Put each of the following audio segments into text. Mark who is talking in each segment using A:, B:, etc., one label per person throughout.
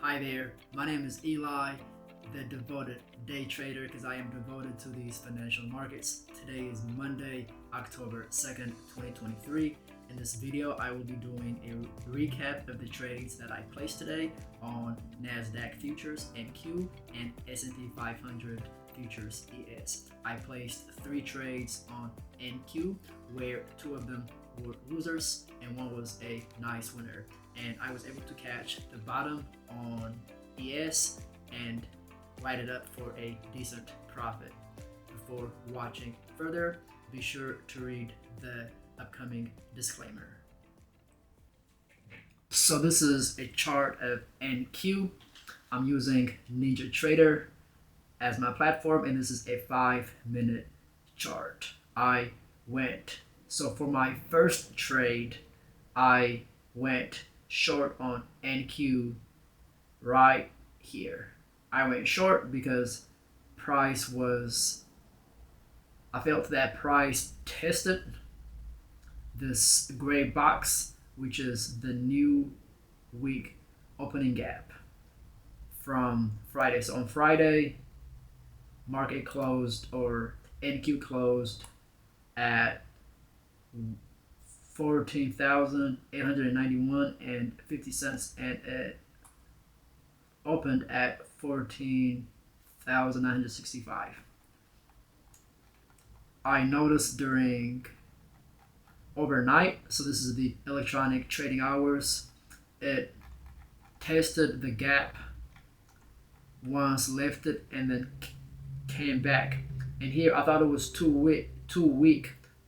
A: Hi there, my name is Eli, the devoted day trader, because I am devoted to these financial markets. Today is Monday, October 2nd, 2023. In this video, I will be doing a recap of the trades that I placed today on Nasdaq futures NQ and S&P 500 futures ES. I placed 3 trades on NQ, where 2 of them were losers and 1 was a nice winner. And I was able to catch the bottom on ES and light it up for a decent profit. Before watching further, be sure to read the upcoming disclaimer. So this is a chart of NQ. I'm using NinjaTrader as my platform, and this is a 5-minute chart. So for my first trade, I went short on NQ right here. I went short because I felt that price tested this gray box, which is the new week opening gap from Friday. So on Friday, market closed, or NQ closed at 14,891 and 50 cents, and it opened at 14,965. I noticed during overnight, so this is the electronic trading hours, it tested the gap once, lifted, and then came back. And here I thought it was too weak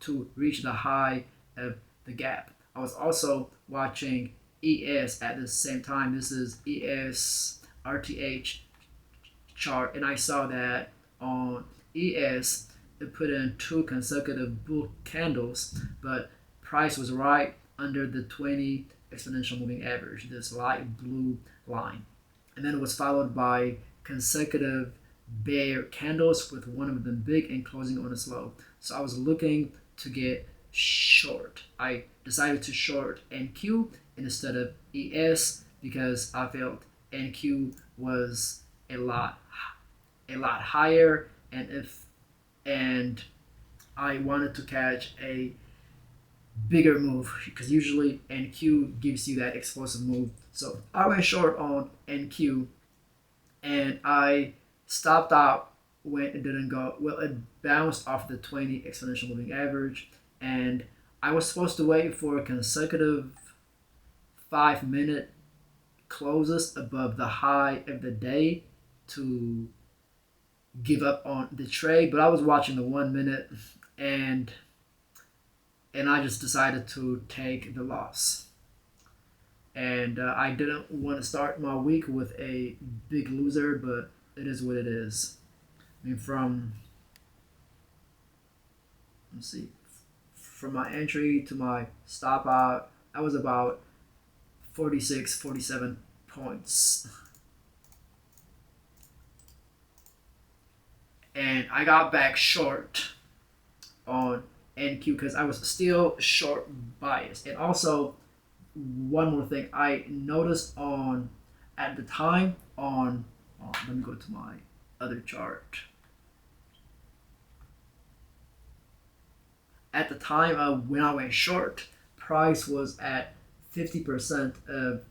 A: to reach the high of the gap. I was also watching ES at the same time. This is ES RTH chart, and I saw that on ES it put in 2 consecutive bull candles, but price was right under the 20 exponential moving average, this light blue line. And then it was followed by consecutive bear candles, with one of them big and closing on its low. So I was looking to get short. I decided to short NQ instead of ES because I felt NQ was a lot higher, and I wanted to catch a bigger move, because usually NQ gives you that explosive move. So I went short on NQ, and I stopped out when it didn't go well. It bounced off the 20 exponential moving average, and I was supposed to wait for consecutive 5-minute closes above the high of the day to give up on the trade, but I was watching the 1 minute, and I just decided to take the loss. And I didn't want to start my week with a big loser, but it is what it is. I mean, from my entry to my stop out, I was about 47 points. And I got back short on NQ because I was still short biased. And also, one more thing I noticed at the time on let me go to my other chart. At the time when I went short, price was at 50% of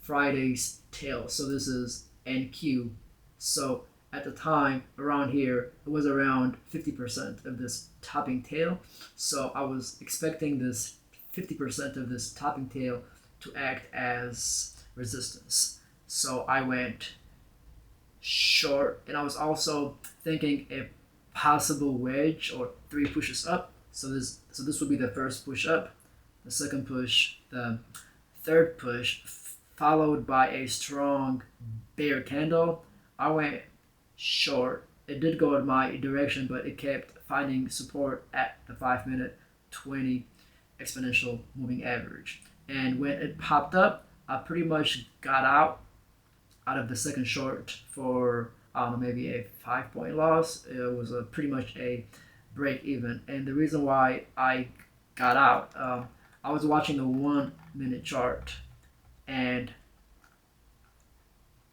A: Friday's tail. So this is NQ. So at the time around here, it was around 50% of this topping tail. So I was expecting this 50% of this topping tail to act as resistance. So I went short, and I was also thinking a possible wedge or 3 pushes up. So this would be the first push up, the second push, the third push, followed by a strong bear candle. I went short. It did go in my direction, but it kept finding support at the 5-minute 20 exponential moving average. And when it popped up, I pretty much got out of the second short for maybe a 5-point loss. It was pretty much a break even. And the reason why I got out, I was watching the 1-minute chart, and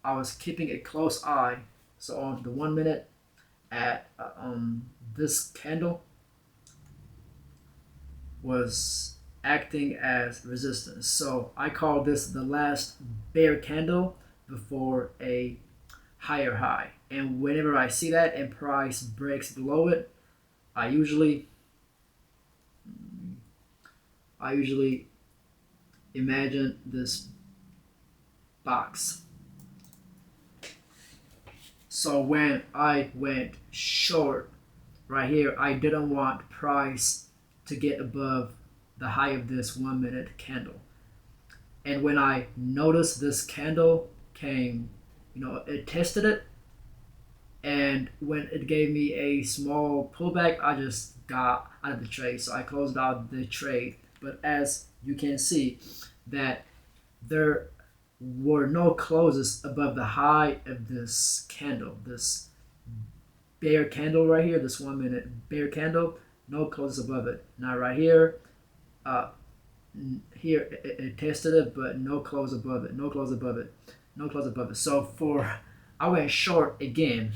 A: I was keeping a close eye. So on the 1 minute at this candle was acting as resistance. So I call this the last bear candle before a higher high. And whenever I see that and price breaks below it, I usually imagine this box. So when I went short right here, I didn't want price to get above the high of this 1 minute candle. And when I noticed this candle came, it tested it, and when it gave me a small pullback, I just got out of the trade. So I closed out the trade. But as you can see, that there were no closes above the high of this candle, this bear candle right here, this 1 minute bear candle, no closes above it. Now right here, here it tested it, but no close above it, no close above it, no close above it. So I went short again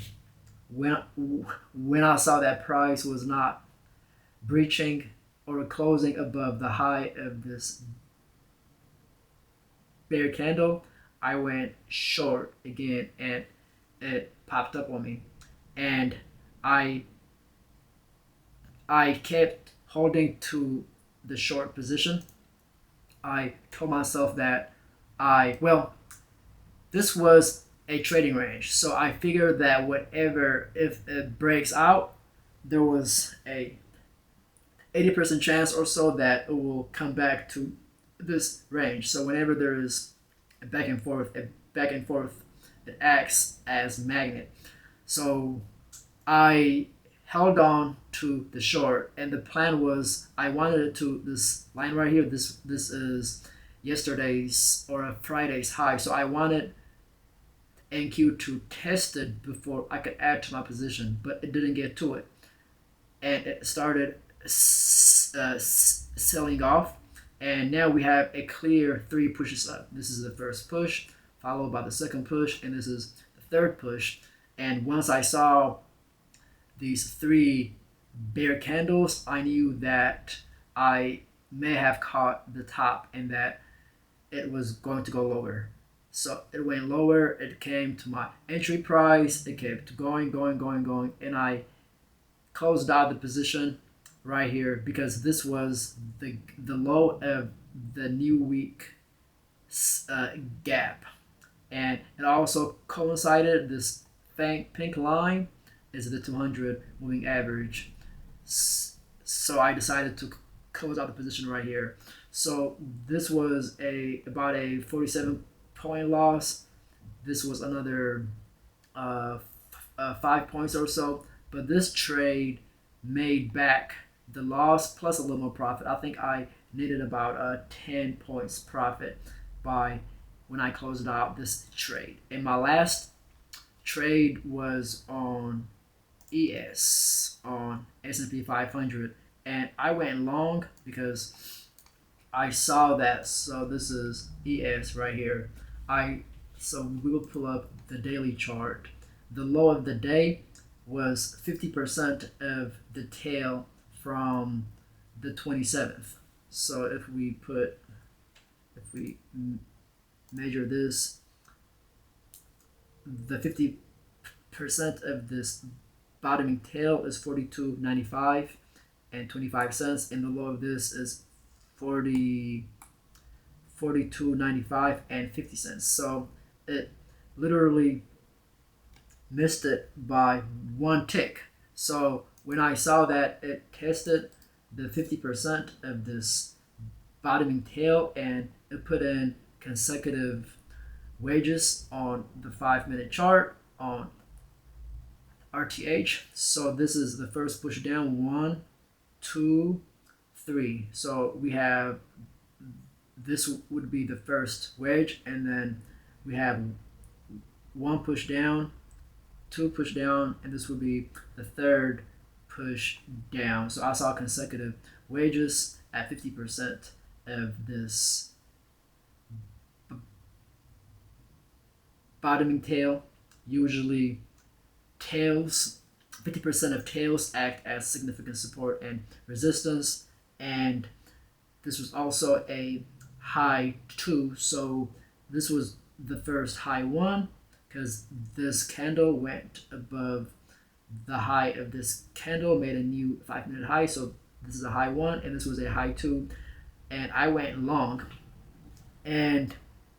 A: when I saw that price was not breaching or closing above the high of this bear candle. I went short again, and it popped up on me, and I kept holding to the short position. I told myself that this was a trading range, so I figured that if it breaks out, there was a 80% chance or so that it will come back to this range. So whenever there is a back and forth, it acts as magnet. So I held on to the short, and the plan was I wanted it to this line right here. This is yesterday's or a Friday's high. So I wanted NQ to test it before I could add to my position, but it didn't get to it, and it started selling off. And now we have a clear 3 pushes up. This is the first push, followed by the second push, and this is the third push. And once I saw these 3 bear candles, I knew that I may have caught the top and that it was going to go lower. So it went lower, it came to my entry price, it kept going, and I closed out the position right here because this was the low of the new week gap. And it also coincided, this pink line is the 200 moving average. So I decided to close out the position right here. So this was about a 47-point loss. This was another 5 points or so. But this trade made back the loss plus a little more profit. I think I needed about 10 points profit by when I closed out this trade. And my last trade was on ES, on S&P 500, and I went long because I saw that. So this is ES right here. So we will pull up the daily chart. The low of the day was 50% of the tail from the 27th. So if we measure this, the 50% of this bottoming tail is 42.95 and 25 cents, and the low of this is 42.95 and 50 cents. So it literally missed it by 1 tick. So when I saw that it tested the 50% of this bottoming tail, and it put in consecutive wedges on the 5-minute chart on RTH. So this is the first push down, 1, 2, 3. So we have, this would be the first wedge, and then we have 1 push down, 2 push down, and this would be the third push down. So I saw consecutive wedges at 50% of this bottoming tail. Usually tails, 50% of tails act as significant support and resistance, and this was also a high 2, so this was the first high 1 because this candle went above the high of this candle, made a new 5-minute high, so this is a high 1 and this was a high 2, and I went long and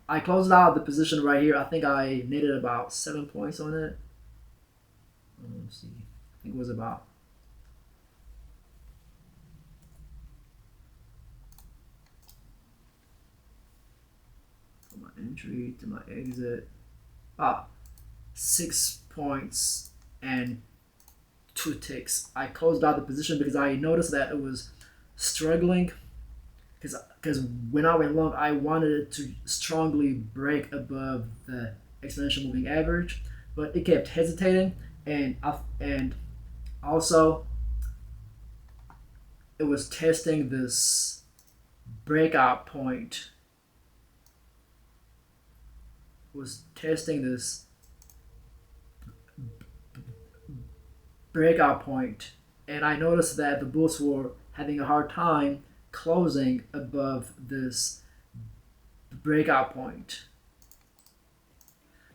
A: I closed out the position right here. I think I netted about 7 points on it. Let's see, I think it was about from my entry to my exit, about 6 points and 2 ticks. I closed out the position because I noticed that it was struggling, because when I went long, I wanted it to strongly break above the exponential moving average, but it kept hesitating, and also it was testing this breakout point. It was testing this breakout point, and I noticed that the bulls were having a hard time closing above this breakout point.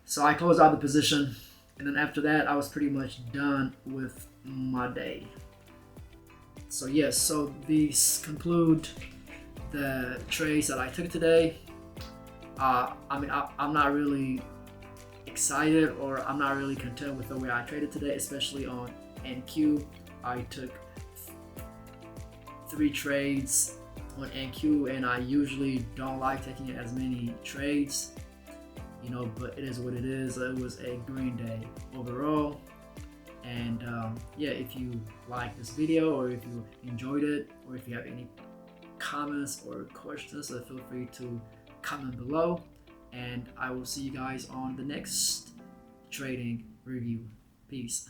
A: So I closed out the position, and then after that I was pretty much done with my day. So yes, so these conclude the trades that I took today. I'm not really excited, or I'm not really content with the way I traded today, especially on NQ. I took 3 trades on NQ, and I usually don't like taking as many trades, but it is what it is. It was a green day overall, and yeah, if you like this video, or if you enjoyed it, or if you have any comments or questions, feel free to comment below, and I will see you guys on the next trading review. Peace.